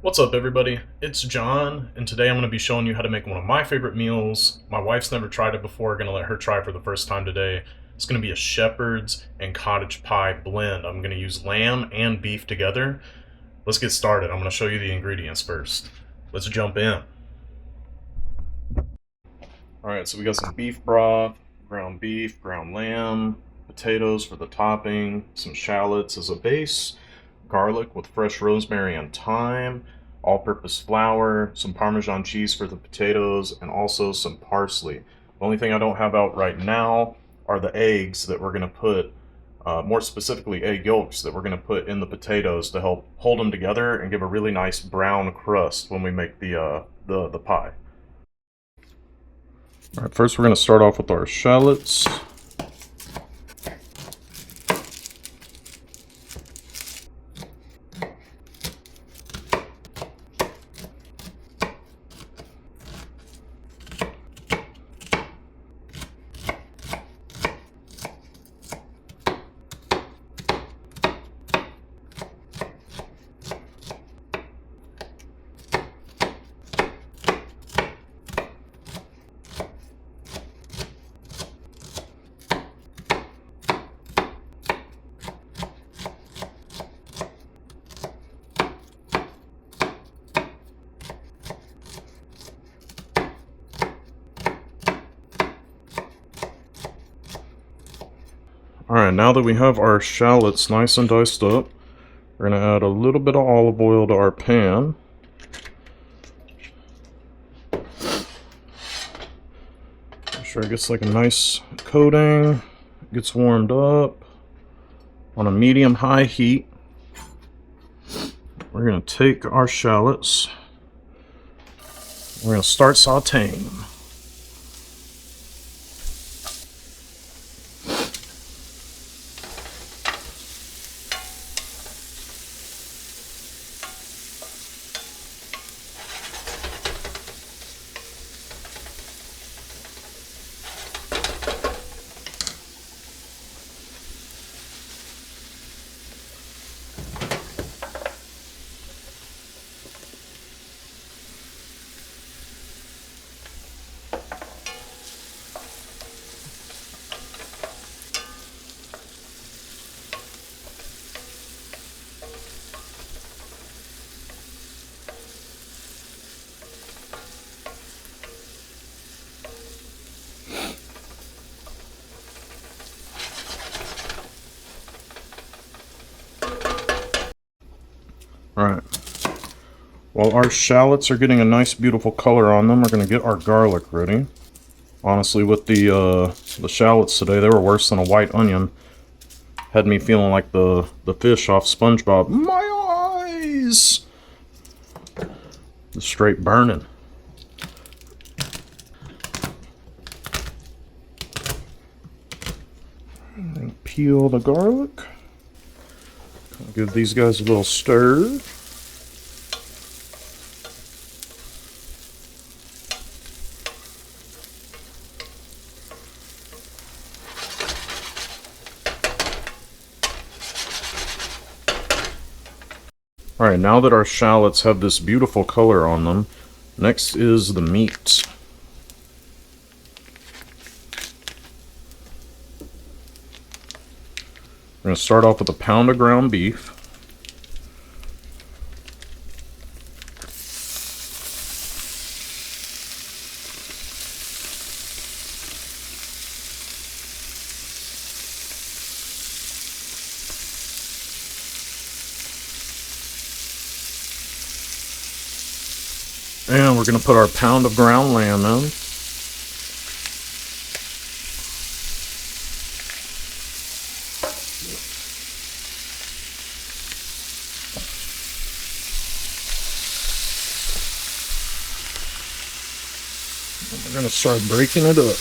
What's up, everybody? It's John, and today I'm going to be showing you how to make one of my favorite meals. My wife's never tried it before. Going to let her try for the first time today. It's going to be a shepherd's and cottage pie blend. I'm going to use lamb and beef together. Let's get started. I'm going to show you the ingredients first. Let's jump in. Alright, so we got some beef broth, ground beef, ground lamb, potatoes for the topping, some shallots as a base, garlic with fresh rosemary and thyme, all-purpose flour, some Parmesan cheese for the potatoes, and also some parsley. The only thing I don't have out right now are the eggs that we're going to put, more specifically egg yolks that we're going to put in the potatoes to help hold them together and give a really nice brown crust when we make the pie. All right, first we're going to start off with our shallots. Alright, now that we have our shallots nice and diced up, we're going to add a little bit of olive oil to our pan. Make sure it gets like a nice coating, gets warmed up on a medium-high heat. We're going to take our shallots, we're going to start sauteing them. Alright, while our shallots are getting a nice beautiful color on them, we're going to get our garlic ready. Honestly, with the shallots today, they were worse than a white onion. Had me feeling like the fish off SpongeBob. My eyes! Just straight burning. And peel the garlic. Give these guys a little stir. Alright, now that our shallots have this beautiful color on them, next is the meat. We're going to start off with a pound of ground beef. And we're going to put our pound of ground lamb in. We're going to start breaking it up.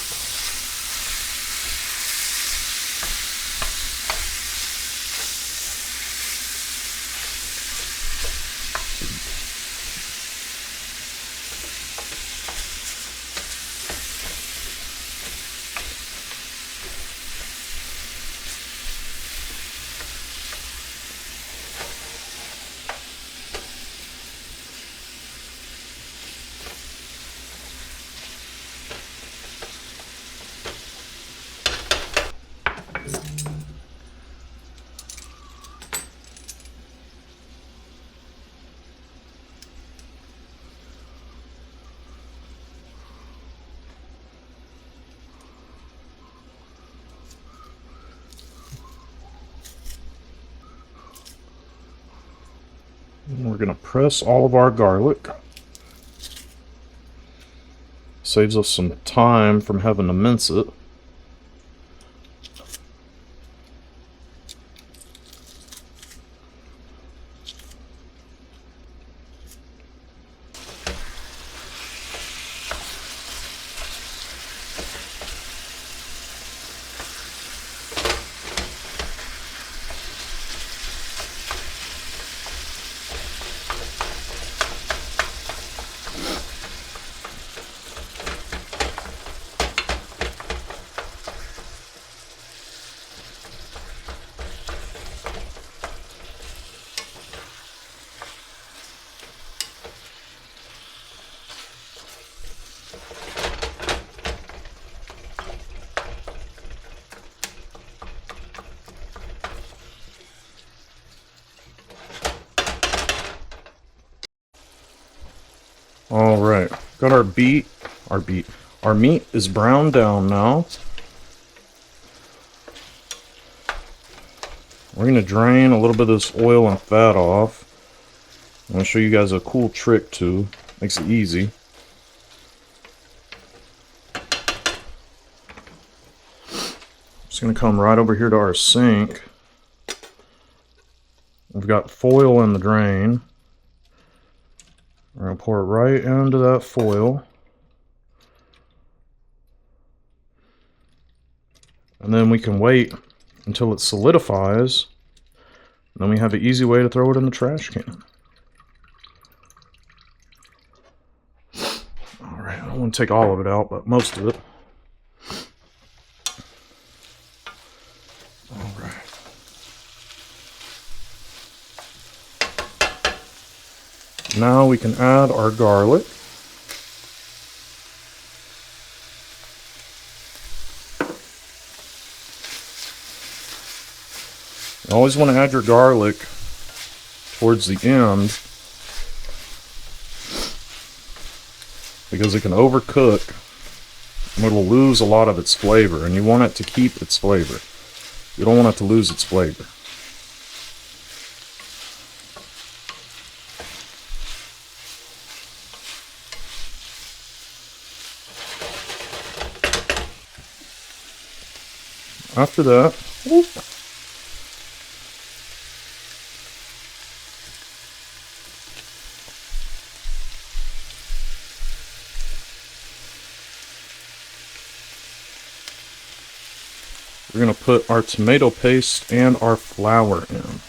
And we're going to press all of our garlic. Saves us some time from having to mince it. Alright, got our meat is browned down now. We're going to drain a little bit of this oil and fat off. I'm going to show you guys a cool trick too. Makes it easy. Just going to come right over here to our sink. We've got foil in the drain. We're going to pour it right into that foil. And then we can wait until it solidifies. And then we have an easy way to throw it in the trash can. Alright, I don't want to take all of it out, but most of it. Alright. Now we can add our garlic. You always want to add your garlic towards the end because it can overcook and it'll lose a lot of its flavor, and you want it to keep its flavor. You don't want it to lose its flavor. After that, we're going to put our tomato paste and our flour in.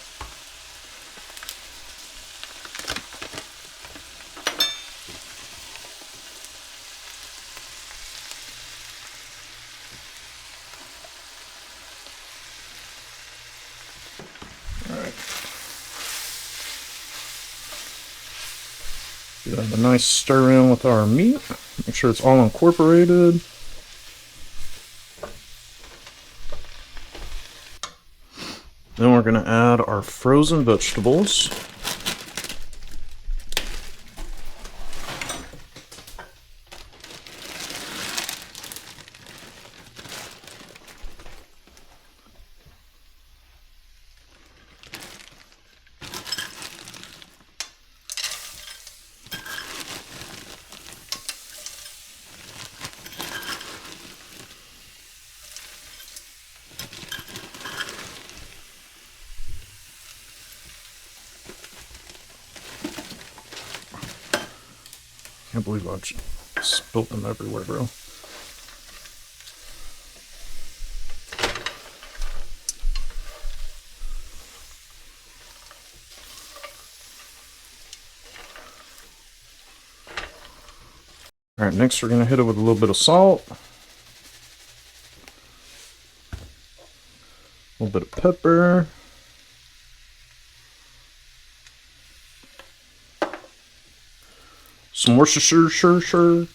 Alright. Give a nice stir in with our meat. Make sure it's all incorporated. Then we're going to add our frozen vegetables. Can't believe I just spilled them everywhere, bro. Alright, next we're going to hit it with a little bit of salt. A little bit of pepper. Some Worcestershire.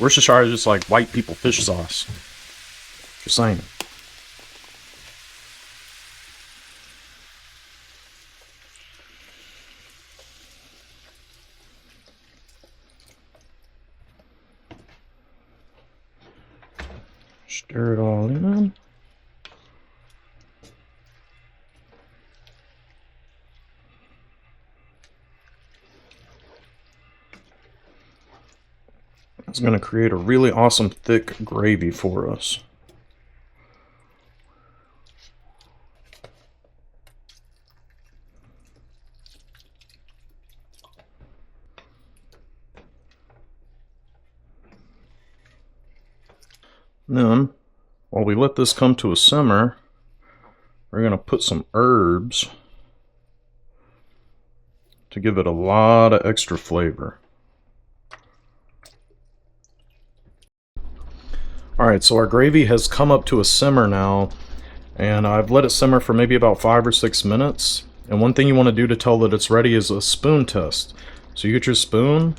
Worcestershire is just like white people fish sauce. Just saying. Stir it all in. It's going to create a really awesome thick gravy for us. Then, while we let this come to a simmer, we're going to put some herbs to give it a lot of extra flavor. Alright, so our gravy has come up to a simmer now, and I've let it simmer for maybe about 5 or 6 minutes. And one thing you want to do to tell that it's ready is a spoon test. So you get your spoon,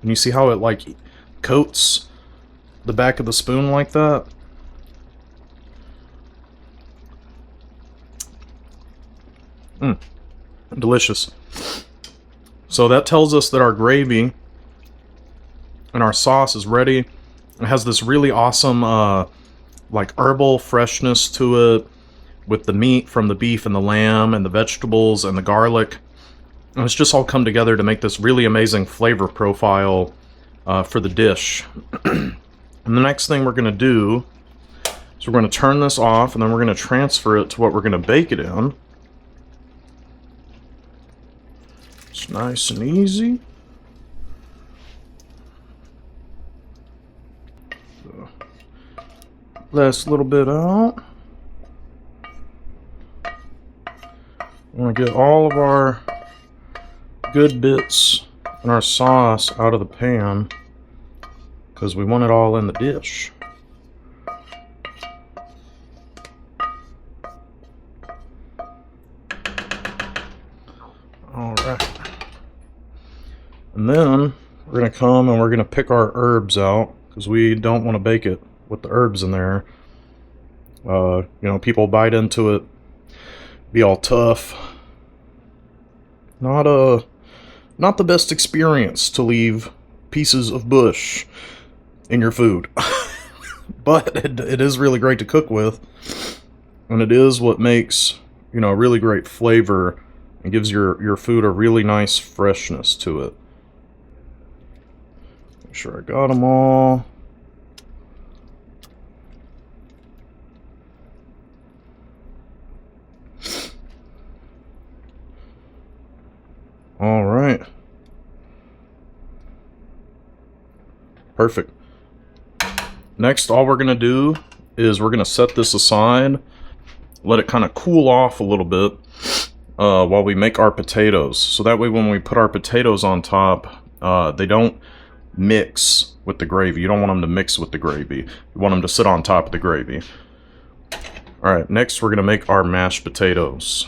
and you see how it like coats the back of the spoon like that? Delicious. So that tells us that our gravy and our sauce is ready. It has this really awesome like herbal freshness to it, with the meat from the beef and the lamb and the vegetables and the garlic. And it's just all come together to make this really amazing flavor profile for the dish. And the next thing we're going to do is we're going to turn this off, and then we're going to transfer it to what we're going to bake it in. It's nice and easy. So, last little bit out. We want to get all of our good bits and our sauce out of the pan, because we want it all in the dish. Alright. And then we're going to come and we're going to pick our herbs out, because we don't want to bake it with the herbs in there. You know, people bite into it, be all tough. Not the best experience to leave pieces of bush in your food. But it is really great to cook with, and it is what makes, you know, really great flavor and gives your food a really nice freshness to it. Make sure I got them all. All right. Perfect. Next, all we're going to do is we're going to set this aside, let it kind of cool off a little bit while we make our potatoes. So that way when we put our potatoes on top, they don't mix with the gravy. You don't want them to mix with the gravy. You want them to sit on top of the gravy. Alright, next we're going to make our mashed potatoes.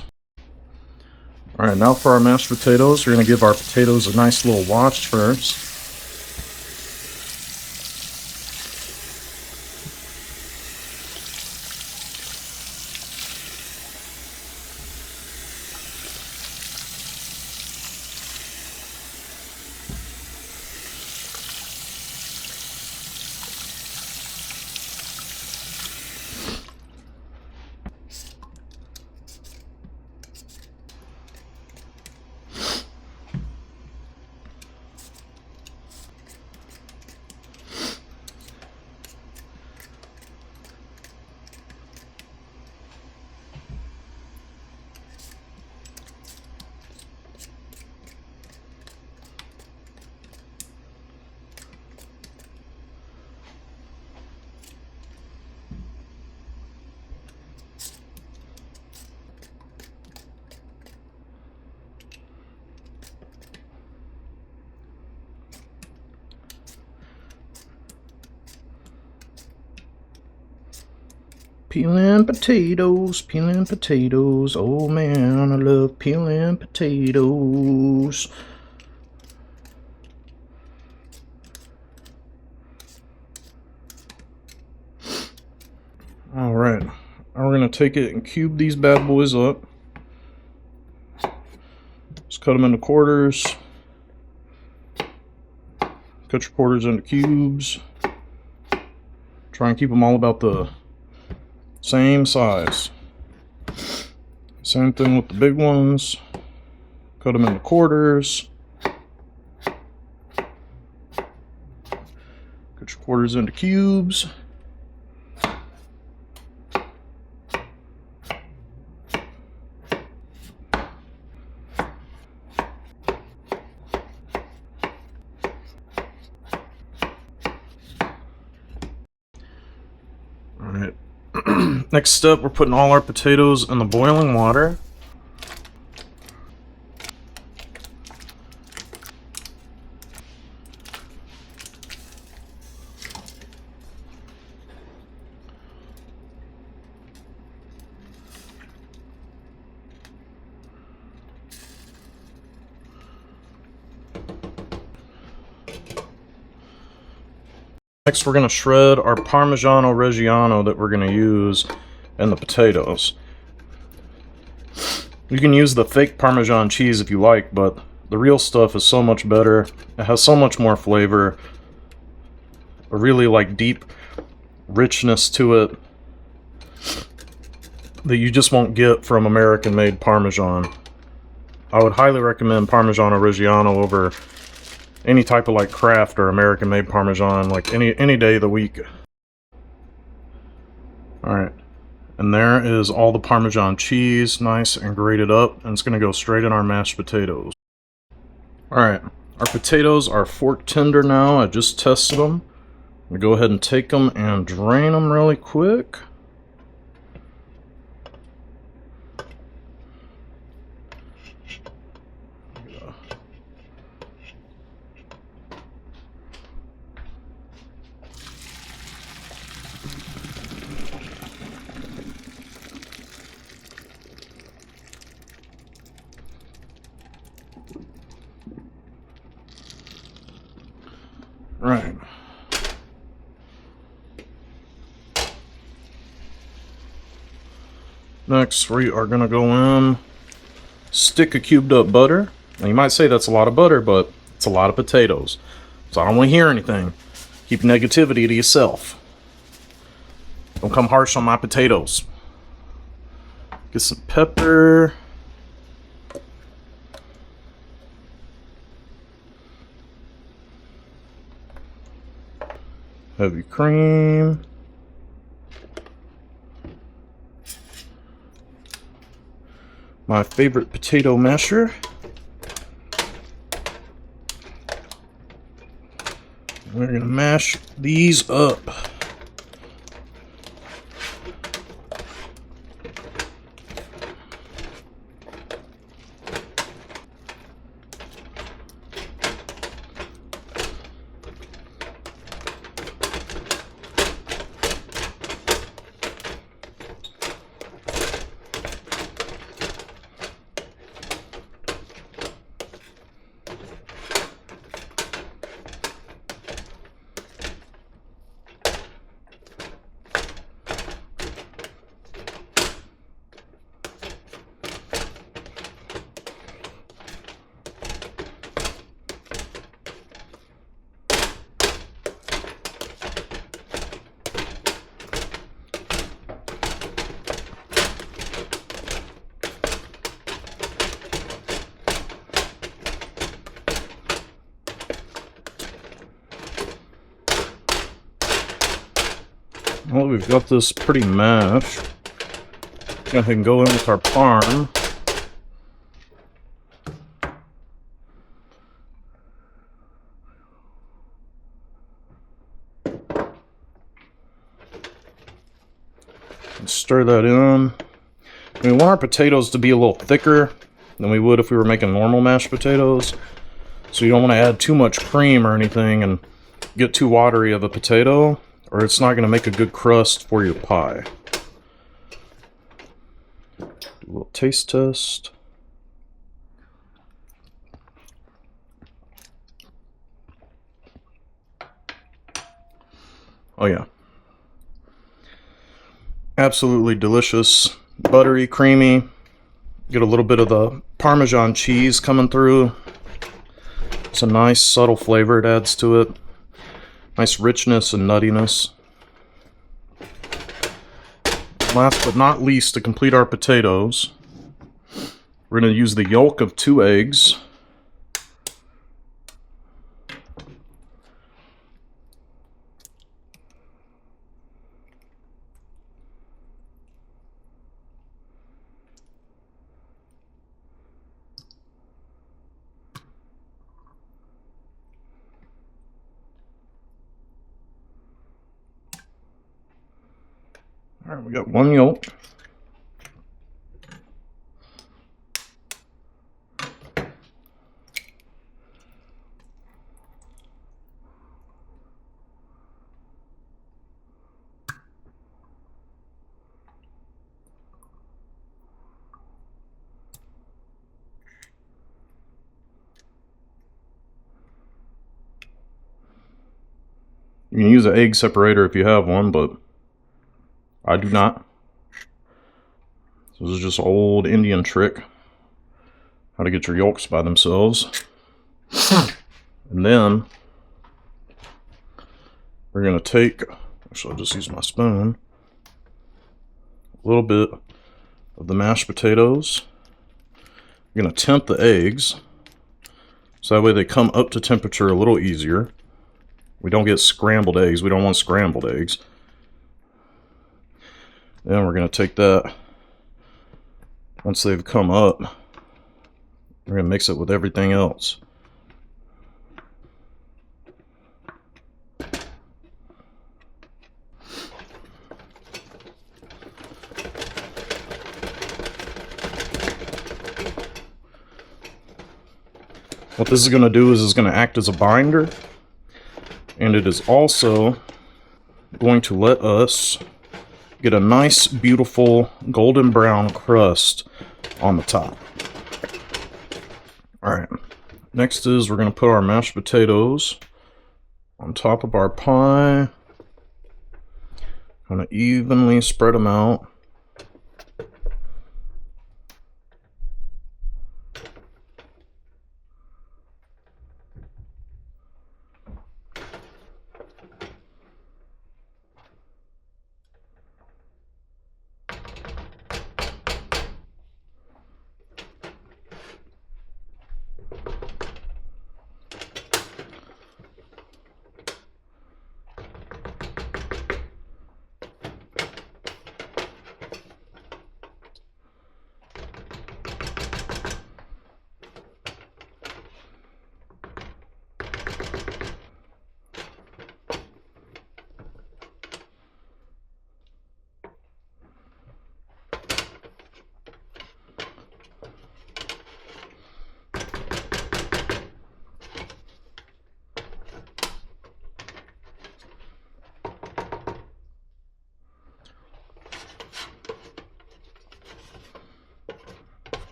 Alright, now for our mashed potatoes, we're going to give our potatoes a nice little wash first. Peeling potatoes, oh man, I love peeling potatoes. Alright, now we're going to take it and cube these bad boys up. Just cut them into quarters. Cut your quarters into cubes. Try and keep them all about the same size. Same thing with the big ones. Cut them into quarters. Cut your quarters into cubes. Alright. Next step, we're putting all our potatoes in the boiling water. Next, we're going to shred our Parmigiano Reggiano that we're going to use in the potatoes. You can use the fake Parmesan cheese if you like, but the real stuff is so much better. It has so much more flavor. A really deep richness to it that you just won't get from American-made Parmesan. I would highly recommend Parmigiano Reggiano over any type of Kraft or American-made Parmesan, any day of the week. Alright, and there is all the Parmesan cheese, nice and grated up, and it's going to go straight in our mashed potatoes. Alright, our potatoes are fork tender now. I just tested them. I'm going to go ahead and take them and drain them really quick. Right. Next, we are going to go in, stick a cubed up butter. Now, you might say that's a lot of butter, but it's a lot of potatoes. So I don't want to hear anything. Keep negativity to yourself. Don't come harsh on my potatoes. Get some pepper. Heavy cream. My favorite potato masher. We're gonna mash these up. Well, we've got this pretty mashed. Go ahead and go in with our parm. And stir that in. We want our potatoes to be a little thicker than we would if we were making normal mashed potatoes. So you don't want to add too much cream or anything and get too watery of a potato, or it's not going to make a good crust for your pie. Do a little taste test. Oh yeah. Absolutely delicious. Buttery, creamy. Get a little bit of the Parmesan cheese coming through. It's a nice subtle flavor it adds to it. Nice richness and nuttiness. last but not least, to complete our potatoes, we're going to use the yolk of 2 eggs. All right, we got 1 yolk. You can use an egg separator if you have one, but I do not. So this is just an old Indian trick, how to get your yolks by themselves. And then we're going to take, actually I'll just use my spoon, a little bit of the mashed potatoes. You're going to temp the eggs, so that way they come up to temperature a little easier. We don't get scrambled eggs. We don't want scrambled eggs. Then we're going to take that, once they've come up, we're going to mix it with everything else. What this is going to do is it's going to act as a binder, and it is also going to let us get a nice, beautiful golden brown crust on the top. Alright, next is we're going to put our mashed potatoes on top of our pie. Kind of evenly spread them out.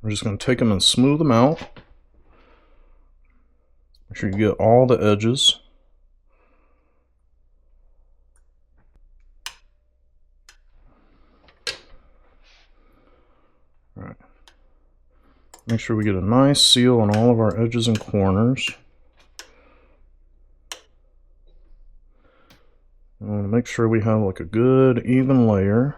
We're just going to take them and smooth them out. Make sure you get all the edges. All right. Make sure we get a nice seal on all of our edges and corners. I want to make sure we have like a good even layer.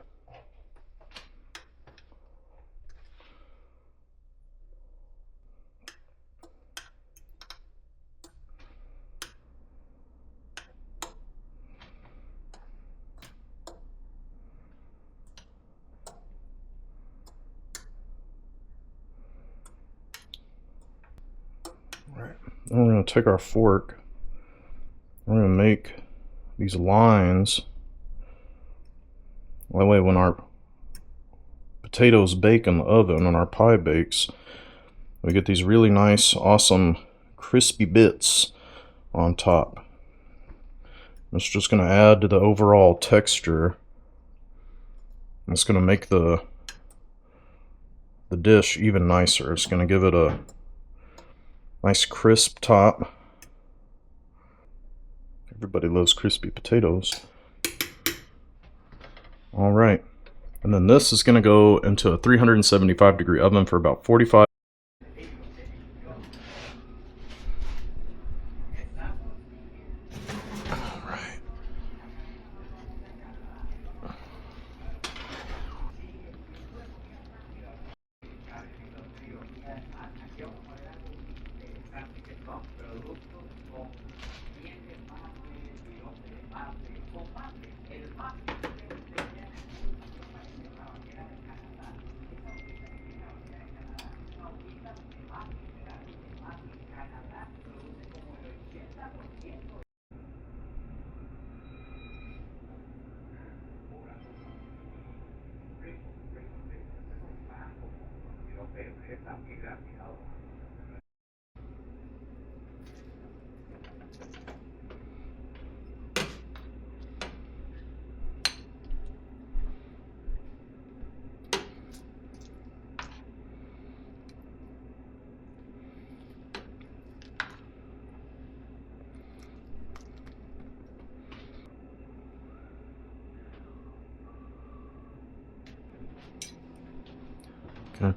Then we're going to take our fork, we're going to make these lines. That way when our potatoes bake in the oven and our pie bakes, we get these really nice, awesome, crispy bits on top. It's just going to add to the overall texture. It's going to make the dish even nicer. It's going to give it a nice crisp top. Everybody loves crispy potatoes. Alright, And then this is going to go into a 375-degree oven for about 45. All right. Okay.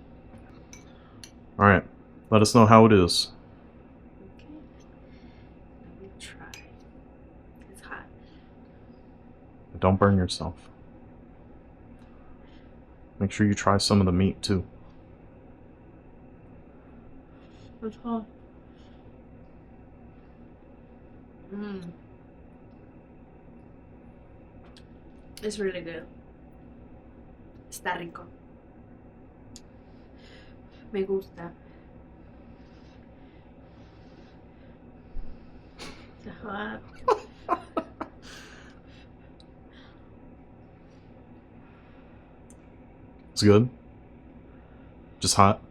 All right. Let us know how it is. Okay. Let me try. It's hot. Don't burn yourself. Make sure you try some of the meat too. It's hot. Mmm. It's really good. Está rico. Me gusta. It's hot. It's good. Just hot.